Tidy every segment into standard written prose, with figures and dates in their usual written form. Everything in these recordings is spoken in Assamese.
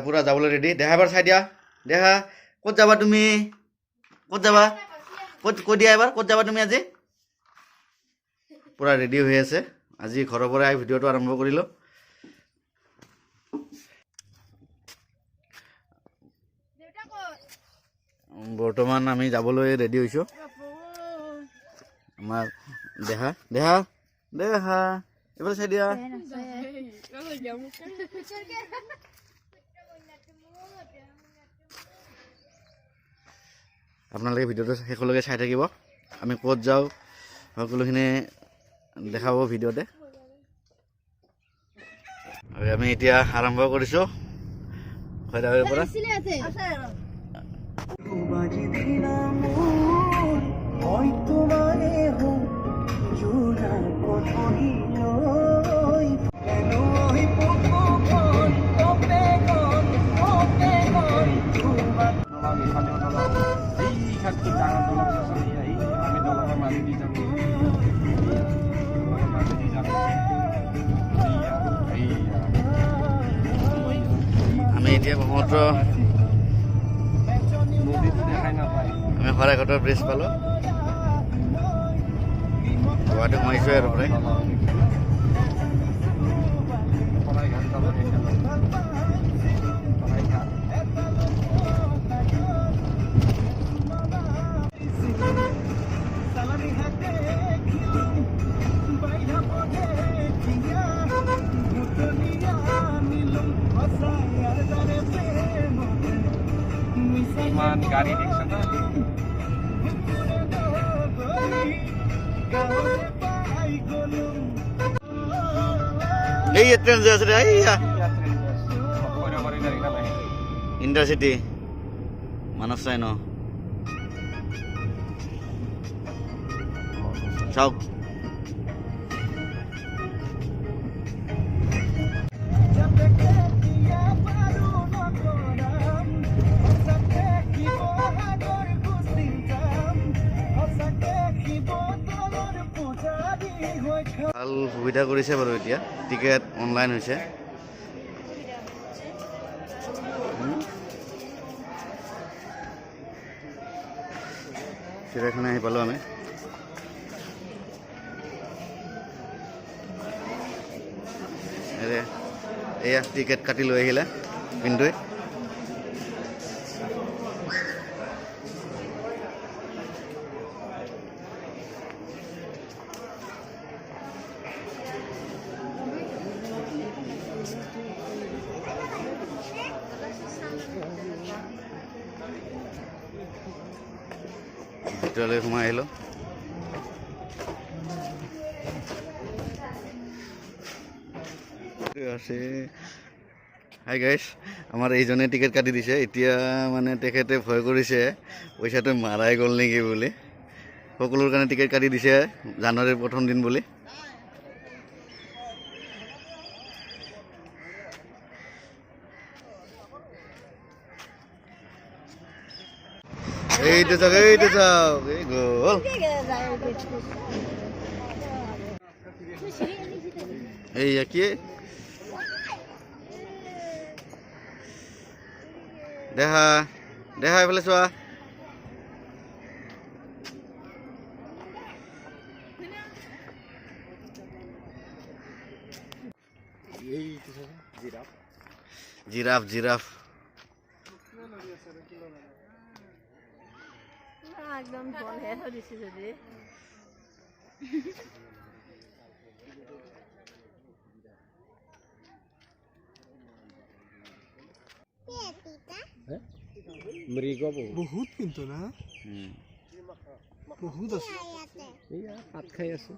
পুৰা যাবলৈ ৰেডি। দেহা এবাৰ চাই দিয়া। দেহা ক'ত যাবা তুমি? ক'ত যাবা? কৈ দিয়া এবাৰ ক'ত যাবা তুমি আজি? পুৰা ৰেডি হৈ আছে। আজি ঘৰৰ পৰাই ভিডিঅ'টো আৰম্ভ কৰিলোঁ। বৰ্তমান আমি যাবলৈ ৰেডি হৈছোঁ। আমাৰ দেহা দেহা দেহা এইফালে চাই দিয়া। আপোনালোকে ভিডিঅ'টো শেষলৈকে চাই থাকিব। আমি ক'ত যাওঁ সকলোখিনি দেখাব ভিডিঅ'তে। আৰু আমি এতিয়া আৰম্ভ কৰিছোঁ খৈৰাবাৰীৰ পৰা। আমি এতিয়া ব্ৰহ্মপুত্ৰ আমি শৰাইঘাটৰ ব্ৰিজ পালোঁ। গুৱাহাটী সোমাইছোঁ আৰু প্ৰায়। গাড়ি দেখছো না এই ট্ৰেন যে আছে ৰে ইন্টাৰসিটি মানব চাই ন চাওক। ভাল সুবিধা কৰিছে বাৰু। এতিয়া টিকেট অনলাইন হৈছে। চিৰিয়াখানা আহি পালোঁ আমি। এয়া টিকেট কাটি লৈ আহিলে পিন্টুৱে। ভিতৰলৈ সোমাই আহিলোঁ। হাই গাইছ, আমাৰ এইজনে টিকেট কাটি দিছে। এতিয়া মানে তেখেতে ভয় কৰিছে পইচাটো মাৰাই গ'ল নেকি বুলি। সকলোৰ কাৰণে টিকেট কাটি দিছে জানুৱাৰীৰ প্ৰথম দিন বুলি। এইটো চাওক এইটো চাওক এই গ'ল। এইয়া কি দেহা দেহা এইফালে চোৱা। জিৰাফ জিৰাফ একদম বলহে দিছে যদি মৃগ বহুত কিন্তু না বহুত আছে। এইয়া পাত খাই আছে।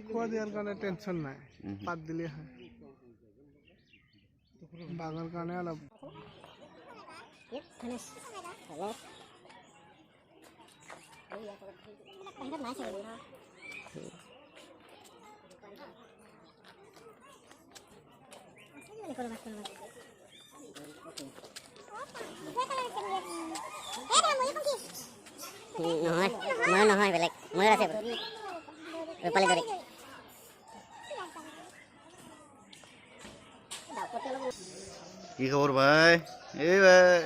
খোৱা দিয়াৰ কাৰণে টেনচন নাই। পাত দিলে হয়। বাঘৰ কাৰণে অলপ নহয় মই নহয় বেলেগ মই আছে ৰূপালী দৰে কি খবৰ ভাই? এই ভাই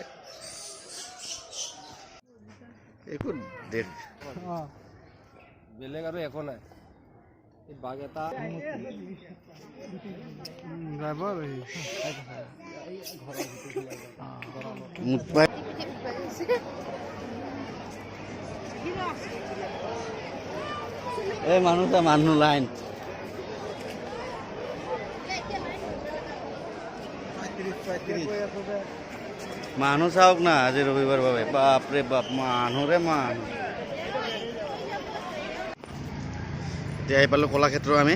একো দেখ বেলেগ আৰু একো নাই বাঘ এটা এই মানুহ লাইন মানুহ চাওক না আজি ৰবিবাৰ বাবে বাপৰে বাপ মানুহৰে মানুহ এতিয়া আহি পালোঁ কলাক্ষেত্ৰ আমি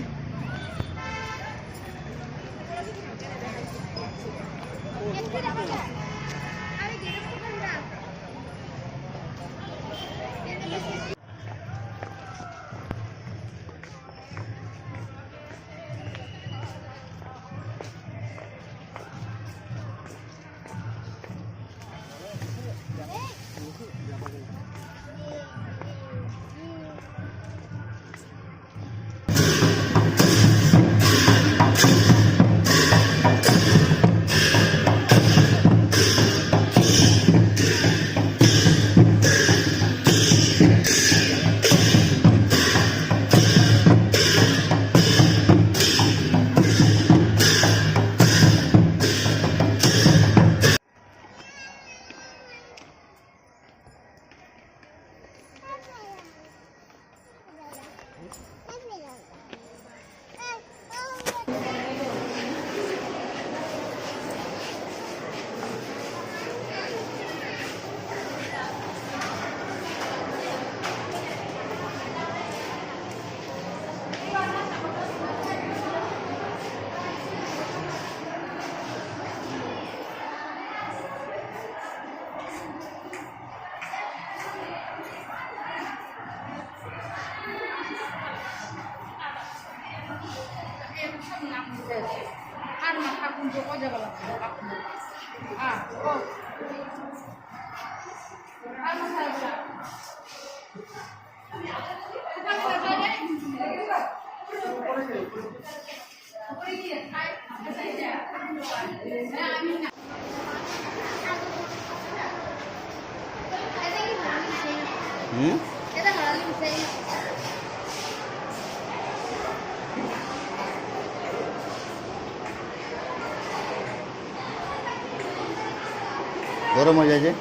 গৰম হয়ে যায় যে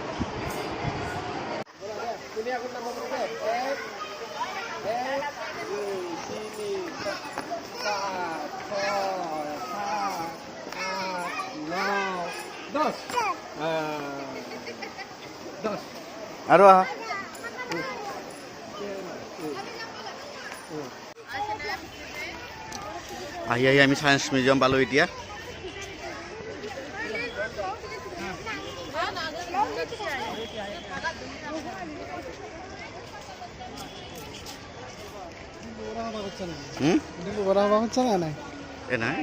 আৰু আহা আহি আমি সায়েন্স মিউজিয়াম পালোঁ এতিয়া নাই এ নাই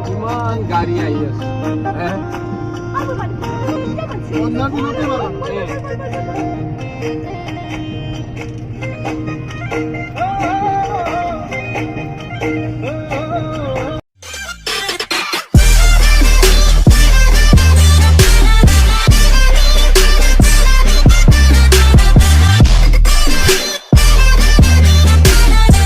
কিমান গাড়ী আহি আছে অন্য দিনতে বাৰু